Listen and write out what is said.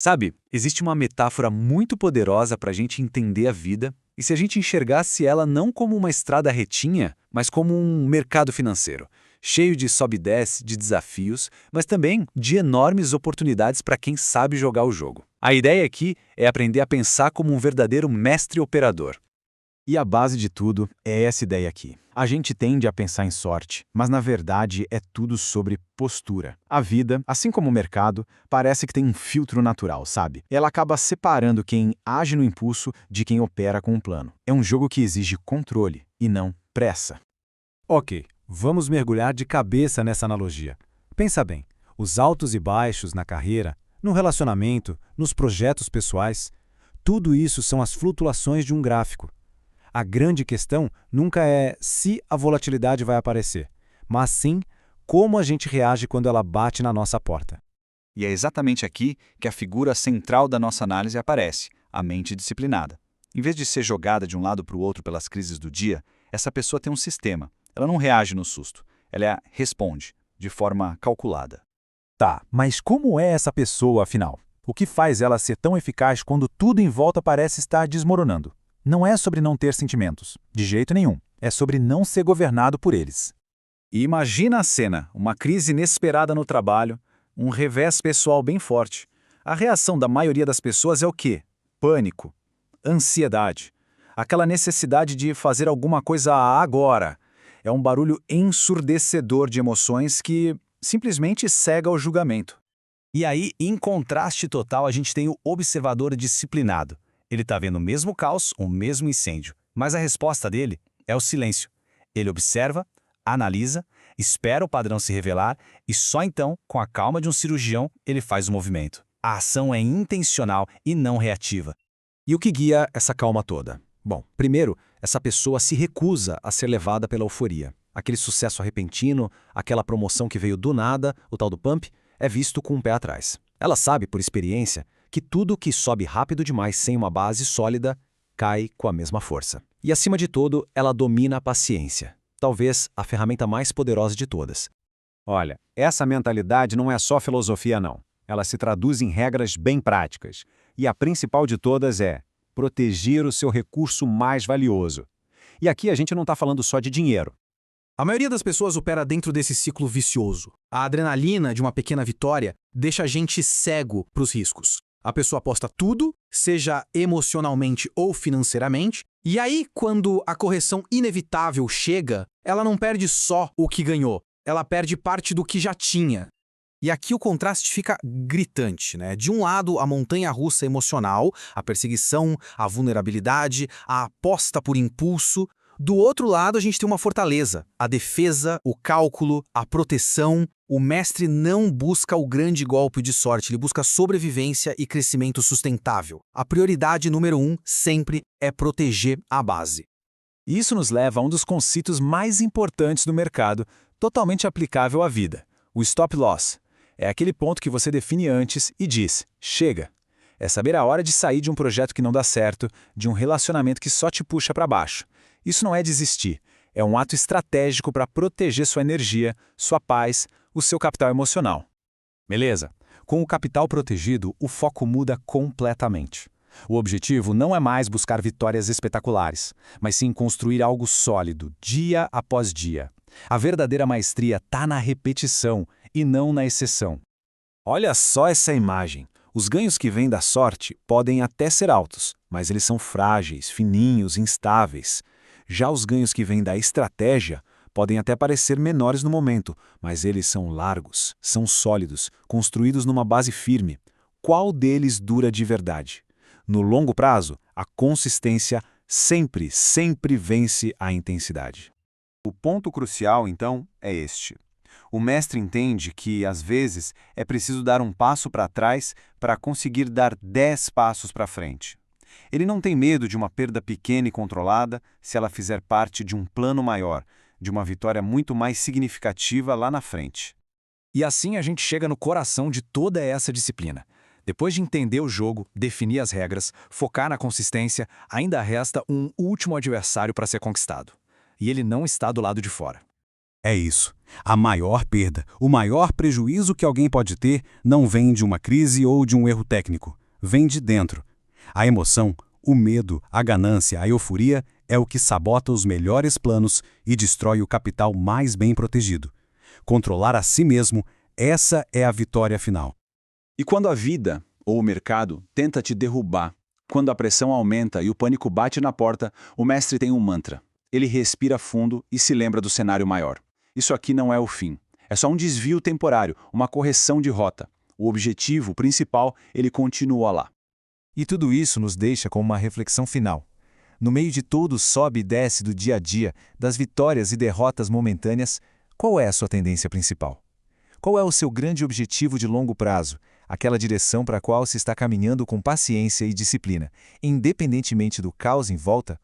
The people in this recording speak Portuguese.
Sabe, existe uma metáfora muito poderosa para a gente entender a vida, e se a gente enxergasse ela não como uma estrada retinha, mas como um mercado financeiro, cheio de sobe e desce, de desafios, mas também de enormes oportunidades para quem sabe jogar o jogo. A ideia aqui é aprender a pensar como um verdadeiro mestre operador. E a base de tudo é essa ideia aqui. A gente tende a pensar em sorte, mas na verdade é tudo sobre postura. A vida, assim como o mercado, parece que tem um filtro natural, sabe? Ela acaba separando quem age no impulso de quem opera com um plano. É um jogo que exige controle e não pressa. Ok, vamos mergulhar de cabeça nessa analogia. Pensa bem, os altos e baixos na carreira, no relacionamento, nos projetos pessoais, tudo isso são as flutuações de um gráfico. A grande questão nunca é se a volatilidade vai aparecer, mas sim como a gente reage quando ela bate na nossa porta. E é exatamente aqui que a figura central da nossa análise aparece, a mente disciplinada. Em vez de ser jogada de um lado para o outro pelas crises do dia, essa pessoa tem um sistema. Ela não reage no susto, ela responde, de forma calculada. Tá, mas como é essa pessoa, afinal? O que faz ela ser tão eficaz quando tudo em volta parece estar desmoronando? Não é sobre não ter sentimentos, de jeito nenhum. É sobre não ser governado por eles. E imagina a cena, uma crise inesperada no trabalho, um revés pessoal bem forte. A reação da maioria das pessoas é o quê? Pânico, ansiedade, aquela necessidade de fazer alguma coisa agora. É um barulho ensurdecedor de emoções que simplesmente cega o julgamento. E aí, em contraste total, a gente tem o observador disciplinado. Ele está vendo o mesmo caos, o mesmo incêndio, mas a resposta dele é o silêncio. Ele observa, analisa, espera o padrão se revelar e só então, com a calma de um cirurgião, ele faz o movimento. A ação é intencional e não reativa. E o que guia essa calma toda? Bom, primeiro, essa pessoa se recusa a ser levada pela euforia. Aquele sucesso repentino, aquela promoção que veio do nada, o tal do pump, é visto com um pé atrás. Ela sabe, por experiência, que tudo que sobe rápido demais sem uma base sólida cai com a mesma força. E acima de tudo, ela domina a paciência, talvez a ferramenta mais poderosa de todas. Olha, essa mentalidade não é só filosofia não. Ela se traduz em regras bem práticas. E a principal de todas é proteger o seu recurso mais valioso. E aqui a gente não está falando só de dinheiro. A maioria das pessoas opera dentro desse ciclo vicioso. A adrenalina de uma pequena vitória deixa a gente cego para os riscos. A pessoa aposta tudo, seja emocionalmente ou financeiramente, e aí, quando a correção inevitável chega, ela não perde só o que ganhou, ela perde parte do que já tinha. E aqui o contraste fica gritante, né? De um lado, a montanha-russa emocional, a perseguição, a vulnerabilidade, a aposta por impulso. Do outro lado, a gente tem uma fortaleza, a defesa, o cálculo, a proteção. O mestre não busca o grande golpe de sorte, ele busca sobrevivência e crescimento sustentável. A prioridade número 1 sempre é proteger a base. Isso nos leva a um dos conceitos mais importantes do mercado, totalmente aplicável à vida, o stop loss. É aquele ponto que você define antes e diz, chega. É saber a hora de sair de um projeto que não dá certo, de um relacionamento que só te puxa para baixo. Isso não é desistir, é um ato estratégico para proteger sua energia, sua paz, o seu capital emocional. Beleza? Com o capital protegido, o foco muda completamente. O objetivo não é mais buscar vitórias espetaculares, mas sim construir algo sólido, dia após dia. A verdadeira maestria está na repetição e não na exceção. Olha só essa imagem. Os ganhos que vêm da sorte podem até ser altos, mas eles são frágeis, fininhos, instáveis. Já os ganhos que vêm da estratégia podem até parecer menores no momento, mas eles são largos, são sólidos, construídos numa base firme. Qual deles dura de verdade? No longo prazo, a consistência sempre vence a intensidade. O ponto crucial, então, é este. O mestre entende que, às vezes, é preciso dar um passo para trás para conseguir dar 10 passos para frente. Ele não tem medo de uma perda pequena e controlada se ela fizer parte de um plano maior, de uma vitória muito mais significativa lá na frente. E assim a gente chega no coração de toda essa disciplina. Depois de entender o jogo, definir as regras, focar na consistência, ainda resta um último adversário para ser conquistado. E ele não está do lado de fora. É isso. A maior perda, o maior prejuízo que alguém pode ter não vem de uma crise ou de um erro técnico. Vem de dentro. A emoção, o medo, a ganância, a euforia é o que sabota os melhores planos e destrói o capital mais bem protegido. Controlar a si mesmo, essa é a vitória final. E quando a vida, ou o mercado, tenta te derrubar, quando a pressão aumenta e o pânico bate na porta, o mestre tem um mantra. Ele respira fundo e se lembra do cenário maior. Isso aqui não é o fim. É só um desvio temporário, uma correção de rota. O objetivo principal, ele continua lá. E tudo isso nos deixa com uma reflexão final. No meio de todo o sobe e desce do dia a dia, das vitórias e derrotas momentâneas, qual é a sua tendência principal? Qual é o seu grande objetivo de longo prazo, aquela direção para a qual se está caminhando com paciência e disciplina, independentemente do caos em volta?